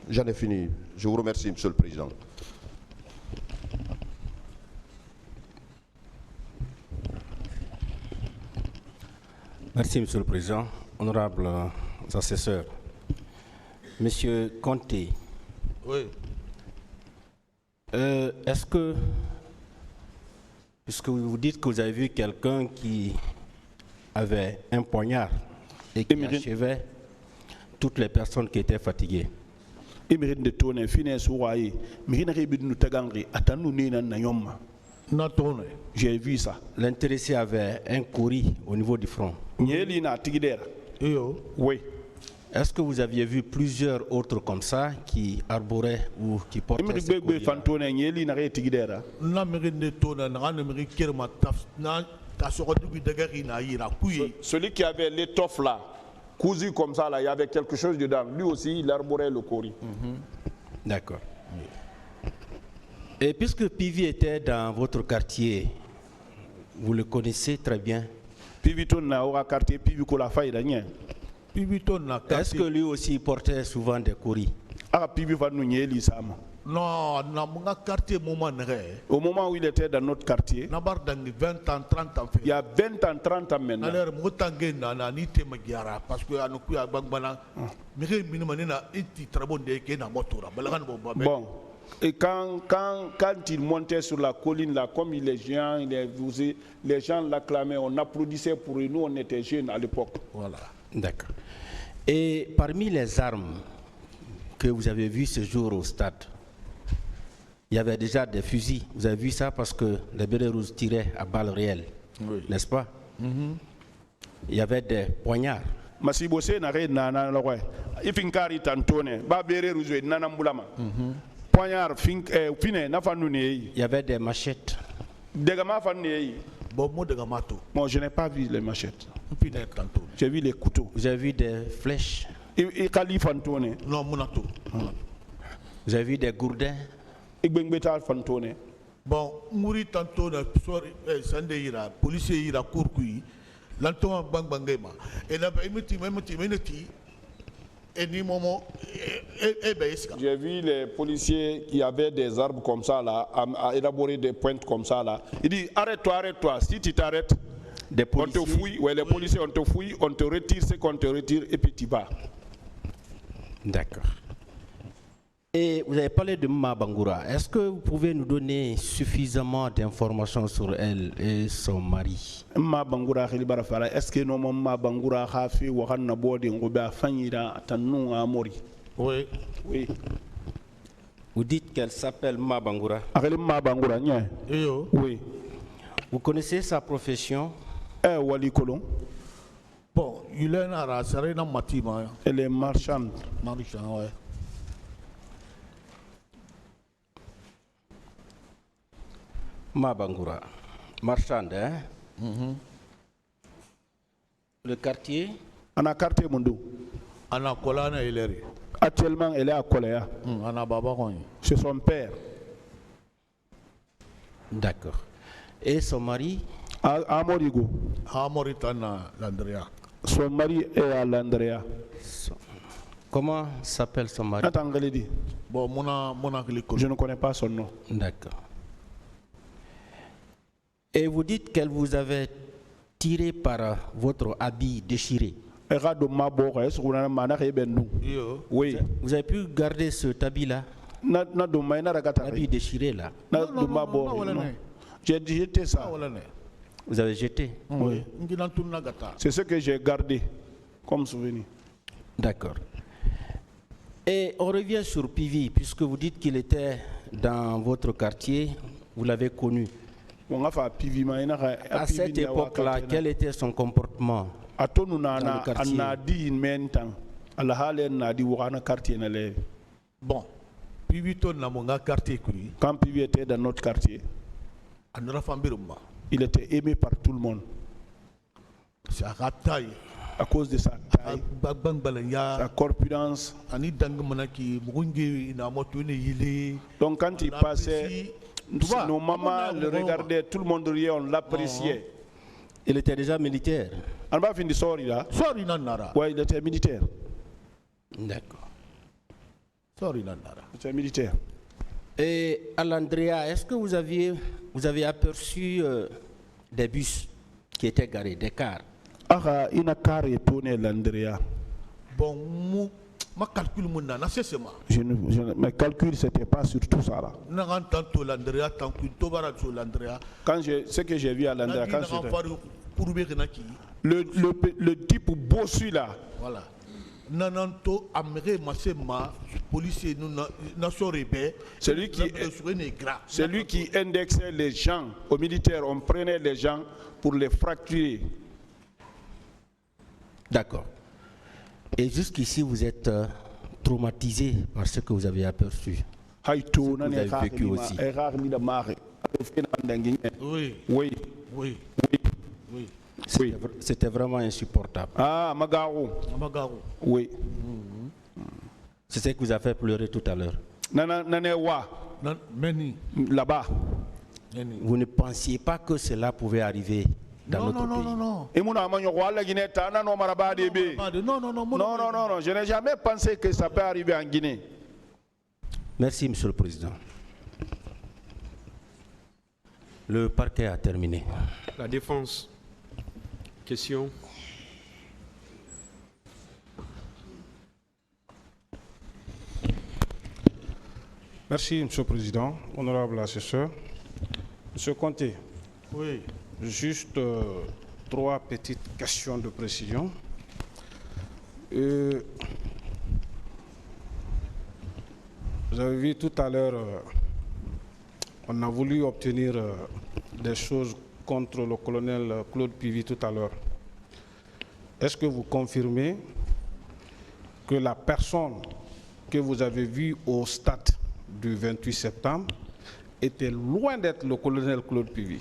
J'en ai fini. Je vous remercie, Monsieur le Président. Merci, Monsieur le Président. Honorables assesseurs. Monsieur Conté. Oui. Est-ce que, puisque vous dites que vous avez vu quelqu'un qui avait un poignard et qui achevait toutes les personnes qui étaient fatiguées. J'ai vu ça. L'intéressé avait un courri au niveau du front. Oui. Est-ce que vous aviez vu plusieurs autres comme ça qui arboraient ou qui portaient ce courrier-là? Celui qui avait l'étoffe là, cousu comme ça, là, il y avait quelque chose dedans. Lui aussi, il arborait le courrier. D'accord. Et puisque Pivi était dans votre quartier, vous le connaissez très bien. Est-ce que lui aussi portait souvent des courriers? Non, dans mon quartier, au moment où il était dans notre quartier, il y a 20 ans, 30 ans maintenant. Bon, et quand il montait sur la colline, là, comme les gens l'acclamaient, on applaudissait pour lui. Nous, on était jeunes à l'époque. Voilà. D'accord. Et parmi les armes que vous avez vues ce jour au stade, il y avait déjà des fusils. Vous avez vu ça parce que les bérets rouges tiraient à balles réelles, oui. N'est-ce pas? Il y avait des poignards. Il y avait des machettes. Bon, je n'ai pas vu les machettes. J'ai vu les couteaux. Vous avez vu des flèches. Vous avez vu des gourdins. Bon, Mouri tantôt na sande ira, policier ira courcui, l'antoma bang bangema. Et là, et ni moment, j'ai vu les policiers qui avaient des arbres comme ça là, à élaborer des pointes comme ça là. Il dit arrête-toi, si tu t'arrêtes, on te fouille, ouais, les policiers on te fouille, on te retire ce qu'on te retire et puis tu vas. D'accord. Et vous avez parlé de Mma Bangoura. Est-ce que vous pouvez nous donner suffisamment d'informations sur elle et son mari? Mma Bangoura, est-ce que Mma Bangoura a fait Wahan Bodi Ngoba Fanira Tanou à Mori? Oui. Oui. Vous dites qu'elle s'appelle Mma Bangoura? Mma Bangoura, oui. Vous connaissez sa profession? Wali Kolon. Bon, il est à Serena Matima. Elle est marchande. Marchand, ouais. Mma Bangoura, marchande, hein? Le quartier? Ana quartier Mundo. Ana Kolana Eleri. Actuellement, elle est à Koléa. Ana Baba. C'est son père. D'accord. Et son mari? À Morigo. À Moritana, l'Andrea. Son mari est à l'Andrea. Comment s'appelle son mari? Bon, je ne connais pas son nom. D'accord. Et vous dites qu'elle vous avait tiré par votre habit déchiré. Oui. Vous avez pu garder ce habit-là? L'habit déchiré là. Non. J'ai jeté ça. Vous avez jeté? Oui. C'est ce que j'ai gardé comme souvenir. D'accord. Et on revient sur Pivi, puisque vous dites qu'il était dans votre quartier, vous l'avez connu. À cette époque-là, quel était son comportement dans le quartier? Bon, Pivi quand Pivi était dans notre quartier, il était aimé par tout le monde. C'est à taille. À cause de sa taille, sa corpulence. Donc quand il passait, nos mamans le regardaient, tout le monde riait, on l'appréciait. Il était déjà militaire. Oui, il était militaire. D'accord. C'est militaire. Et à l'Andrea, est-ce que vous avez aperçu des bus qui étaient garés, des cars? Ah, il a carré tourné l'Andrea. Bon, ma calcul mon nana c'est moi. Mes calculs c'était pas sur tout ça là. N'en tanto l'Andrea tant que tobara sur l'Andrea. Quand ce que j'ai vu à l'Andrea, quand le type beau celui-là. Voilà. Nananto amere masema policier nous celui qui indexait les gens aux militaires, on prenait les gens pour les fracturer. D'accord. Et jusqu'ici vous êtes traumatisé par ce que vous avez aperçu. Vous avez vécu aussi. Oui. Oui. Oui. Oui. C'était vraiment insupportable. Ah, Magaro. Oui. C'est ce qui vous a fait pleurer tout à l'heure. Là-bas. Vous ne pensiez pas que cela pouvait arriver dans notre pays? Non, je n'ai jamais pensé que ça peut arriver en Guinée. Merci, Monsieur le Président. Le parquet a terminé. La défense. Question. Merci, Monsieur le Président. Honorable assesseur. Monsieur Conté. Oui. Juste 3 petites questions de précision. Vous avez vu tout à l'heure, on a voulu obtenir des choses contre le colonel Claude Pivy tout à l'heure. Est-ce que vous confirmez que la personne que vous avez vue au stade du 28 septembre était loin d'être le colonel Claude Pivy?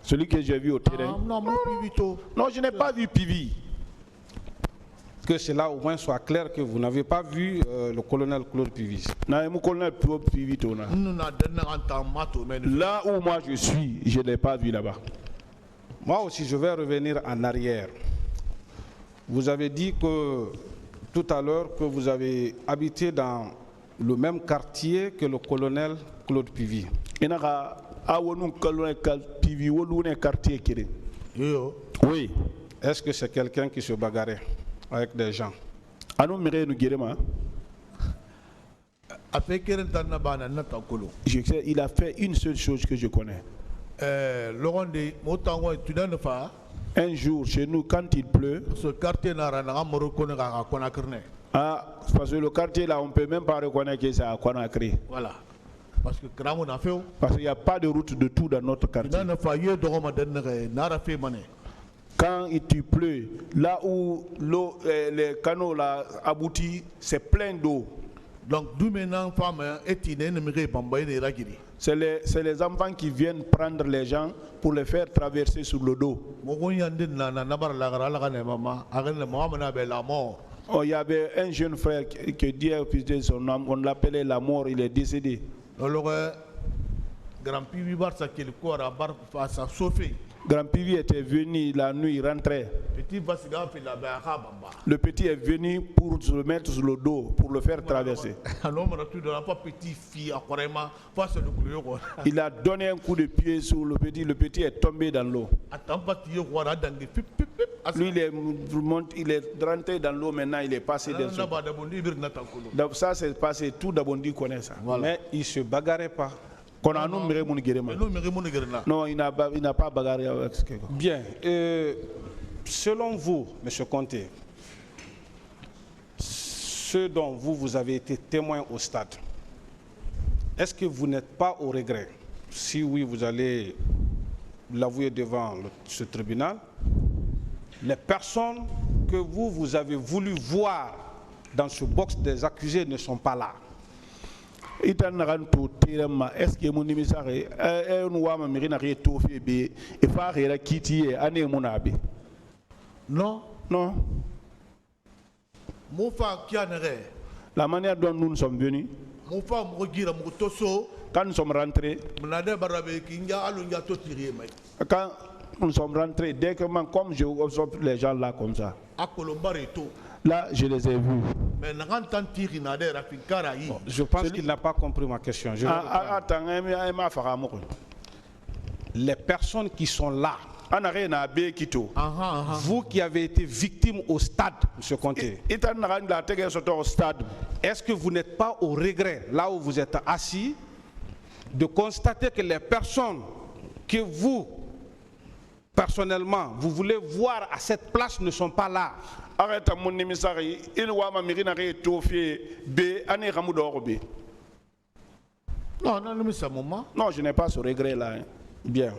Celui que j'ai vu au terrain. Non, je n'ai pas vu Pivy. Que cela au moins soit clair que vous n'avez pas vu le colonel Claude Pivy. Là où moi je suis, je ne l'ai pas vu là-bas. Moi aussi, je vais revenir en arrière. Vous avez dit que tout à l'heure que vous avez habité dans le même quartier que le colonel Claude Pivy. Oui. Est-ce que c'est quelqu'un qui se bagarrait avec des gens? Il a fait une seule chose que je connais. Un jour, chez nous, quand il pleut, ce quartier parce que le quartier là, on ne peut même pas reconnaître que c'est à Conakry. Voilà. Parce qu'il n'y a pas de route de tout dans notre quartier. Quand il pleut, là où l'eau, les canaux là aboutis, c'est plein d'eau. Donc, c'est les enfants qui viennent prendre les gens pour les faire traverser sur le dos. Oh, il y avait un jeune frère qui Dieu a puisé son nom, on l'appelait la mort, il est décédé. Grand Pivy était venu la nuit, il rentrait. Le petit est venu pour se mettre sur le dos, pour le faire traverser. Il a donné un coup de pied sur le petit est tombé dans l'eau. Lui, il est rentré dans l'eau, maintenant il est passé dedans. Ça, c'est passé, tout Dabondi connaît ça. Mais il ne se bagarrait pas. Non, il n'a pas bagarré avec ce quelqu'un. Bien. Selon vous, M. Conté, ce dont vous avez été témoin au stade, est-ce que vous n'êtes pas au regret? Si oui, vous allez l'avouer devant ce tribunal. Les personnes que vous avez voulu voir dans ce box des accusés ne sont pas là. Est-ce que mon émissaire non. Non. La manière dont nous sommes venus, quand nous sommes rentrés, Nous sommes rentrés dès que comme je observe les gens là comme ça. À Colombareto. Là, je les ai vus. Mais n'entend tiri na der afinkara yi. Je pense qu'il n'a pas compris ma question. Je vais reprendre. Les personnes qui sont là, vous qui avez été victime au stade, M. Conté, est-ce que vous n'êtes pas au regret, là où vous êtes assis, de constater que les personnes que vous, personnellement, vous voulez voir à cette place ne sont pas là? Non, non, mais c'est un moment. Non, je n'ai pas ce regret-là. Hein. Bien.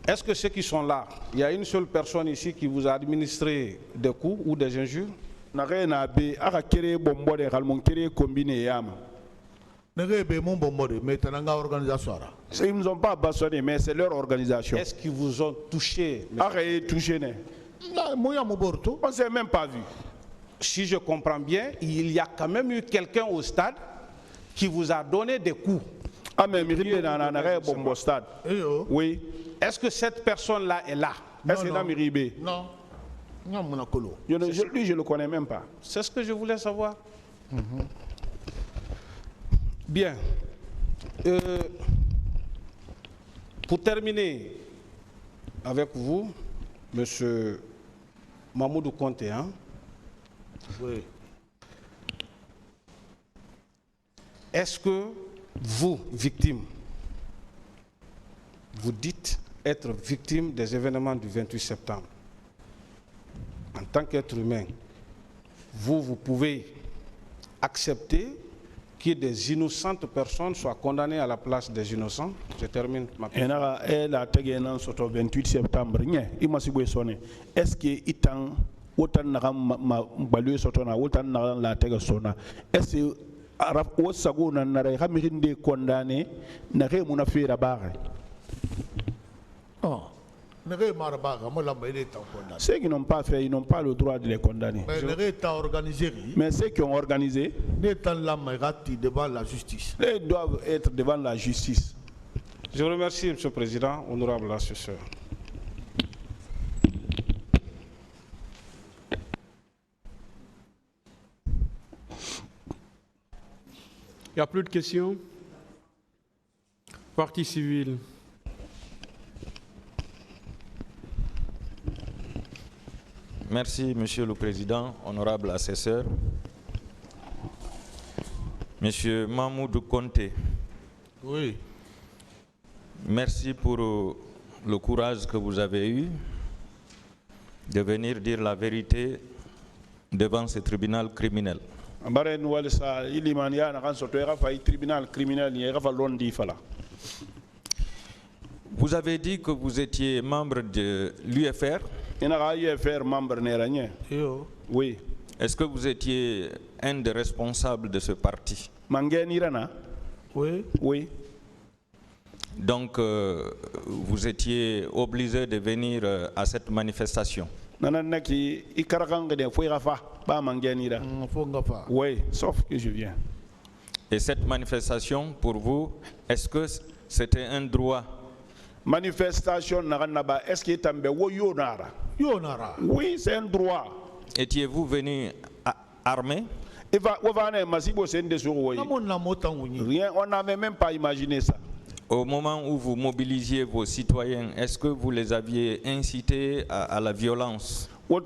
Est-ce que ceux qui sont là, il y a une seule personne ici qui vous a administré des coups ou des injures? Ils ne nous ont pas bastonné, mais c'est leur organisation. Est-ce qu'ils vous ont touché? Touché. On ne s'est même pas vu. Si je comprends bien, il y a quand même eu quelqu'un au stade qui vous a donné des coups. Ah, mais stade. Oui. Est-ce que cette personne-là est là? Est-ce que c'est Miribé? Non. Lui, je ne le connais même pas. C'est ce que je voulais savoir. Bien. Pour terminer avec vous, M. Mamoudou Conté, hein? Oui. Est-ce que vous, victime, vous dites être victime des événements du 28 septembre? En tant qu'être humain, vous pouvez accepter que des innocentes personnes soient condamnées à la place des innocents? Je termine ma question. 28 septembre, est-ce que autant est-ce que ceux qui n'ont pas fait, ils n'ont pas le droit de les condamner. Mais ceux qui ont organisé, ils doivent être devant la justice. Je vous remercie, M. le Président, honorable assesseur. Il n'y a plus de questions? Partie civile. Merci, Monsieur le Président, honorable assesseur. Monsieur Mamoudou Conté. Oui. Merci pour le courage que vous avez eu de venir dire la vérité devant ce tribunal criminel. Vous avez dit que vous étiez membre de l'UFR. Oui. Est-ce que vous étiez un des responsables de ce parti? Oui. Oui. Donc, vous étiez obligé de venir à cette manifestation? Oui, sauf que je viens. Et cette manifestation, pour vous, est-ce que c'était un droit? Manifestation, est-ce que oui, c'est un droit. Étiez-vous venu armé? Rien, on n'avait même pas imaginé ça. Au moment où vous mobilisiez vos citoyens, est-ce que vous les aviez incités à la violence? On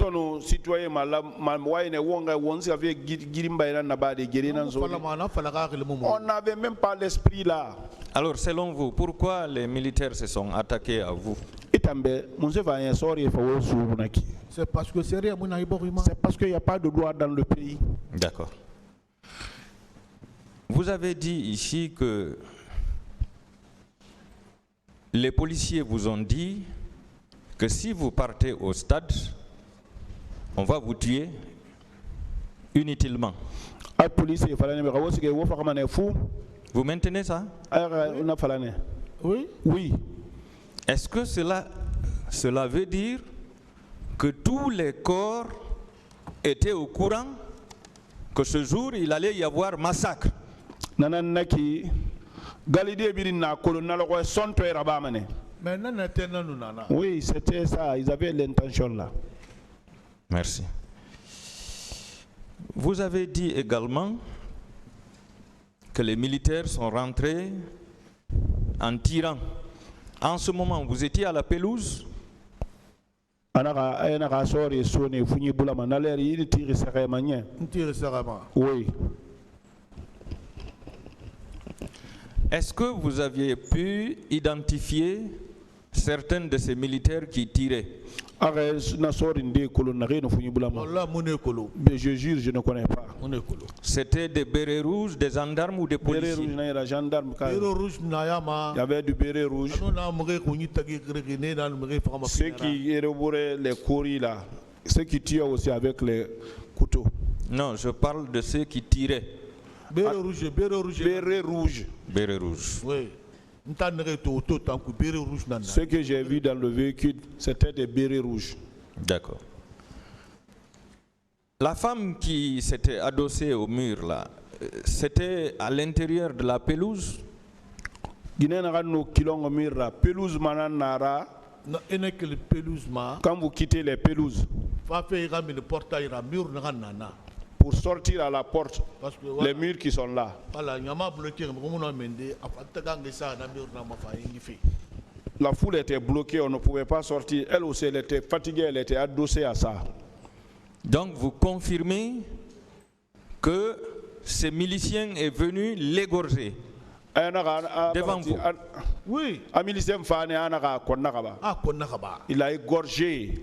n'avait même pas l'esprit là. Alors, selon vous, pourquoi les militaires se sont attaqués à vous? C'est parce que c'est rien, c'est parce qu'il n'y a pas de loi dans le pays. D'accord. Vous avez dit ici que les policiers vous ont dit que si vous partez au stade, on va vous tuer inutilement. Vous maintenez ça? Oui. Oui. Est-ce que cela veut dire que tous les corps étaient au courant que ce jour il allait y avoir massacre? Oui, c'était ça, ils avaient l'intention là. Merci. Vous avez dit également que les militaires sont rentrés en tirant. En ce moment, vous étiez à la pelouse? Oui. Est-ce que vous aviez pu identifier certains de ces militaires qui tiraient? Mais je jure, je ne connais pas. C'était des bérets rouges, des gendarmes ou des policiers? Il y avait du béret rouge. Ceux qui élaboraient les courriers là, ceux qui tirent aussi avec les couteaux. Non, je parle de ceux qui tiraient. Béret rouge. Béret rouge. Béret rouge. Oui. Ce que j'ai vu dans le véhicule, c'était des bérets rouges. D'accord. La femme qui s'était adossée au mur là, c'était à l'intérieur de la pelouse? Quand vous quittez les pelouses, pour sortir à la porte, les murs qui sont là. La foule était bloquée, on ne pouvait pas sortir. Elle aussi, elle était fatiguée, elle était adossée à ça. Donc vous confirmez que ces miliciens est venu l'égorger devant vous? Oui. Il a égorgé.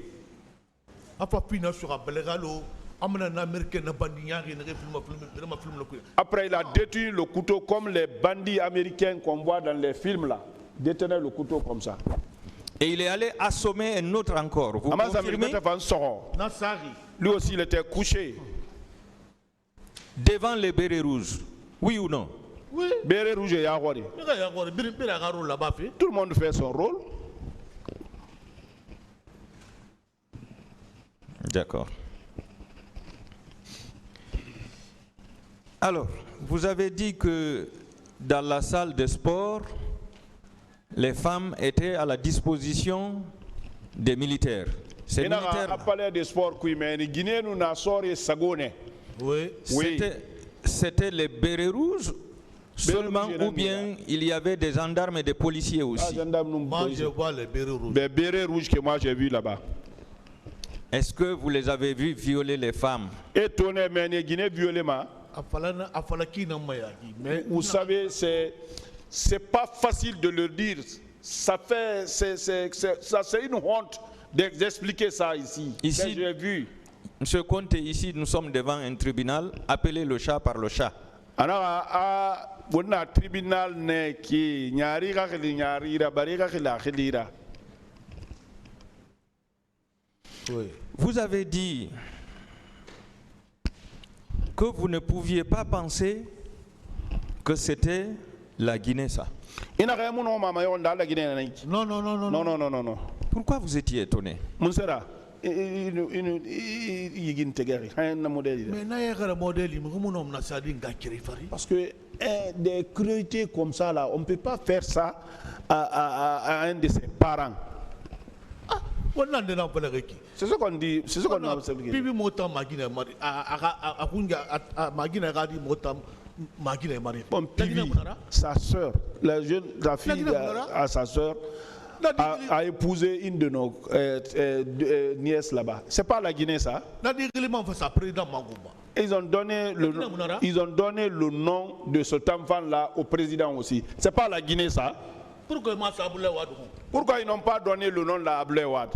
Après, il a détruit le couteau comme les bandits américains qu'on voit dans les films là. Détenaient le couteau comme ça. Et il est allé assommer un autre encore. Vous confirmez? Lui aussi, il était couché. Devant les bérets rouges. Oui ou non? Oui. Béret rouge et Yahwari. Tout le monde fait son rôle. D'accord. Alors, vous avez dit que dans la salle de sport, les femmes étaient à la disposition des militaires. Ces militaires. Oui. C'était les bérets rouges seulement ou bien il y avait des gendarmes et des policiers aussi? Moi, je vois les bérets rouges. Les bérets rouges que moi j'ai vus là-bas. Est-ce que vous les avez vus violer les femmes? Étonné, mais Guinée violemment. Mais vous savez, c'est pas facile de le dire. C'est une honte d'expliquer ça ici. Ici, j'ai vu. Monsieur Conte, ici nous sommes devant un tribunal. Appelez le chat par le chat. Tribunal qui Vous avez dit que vous ne pouviez pas penser que c'était la Guinée, ça. Non. Pourquoi vous étiez étonné? Parce que des cruautés comme ça, là, on ne peut pas faire ça à un de ses parents. C'est ce qu'on dit. C'est ce qu'on a observé. Bon, Pivi, sa soeur, la fille à sa soeur, a épousé une de nos nièces là-bas. C'est pas la Guinée, ça? Ils ont donné le nom de cet enfant-là au président aussi. C'est pas la Guinée, ça? Pourquoi ils n'ont pas donné le nom de la Ablaye Wade?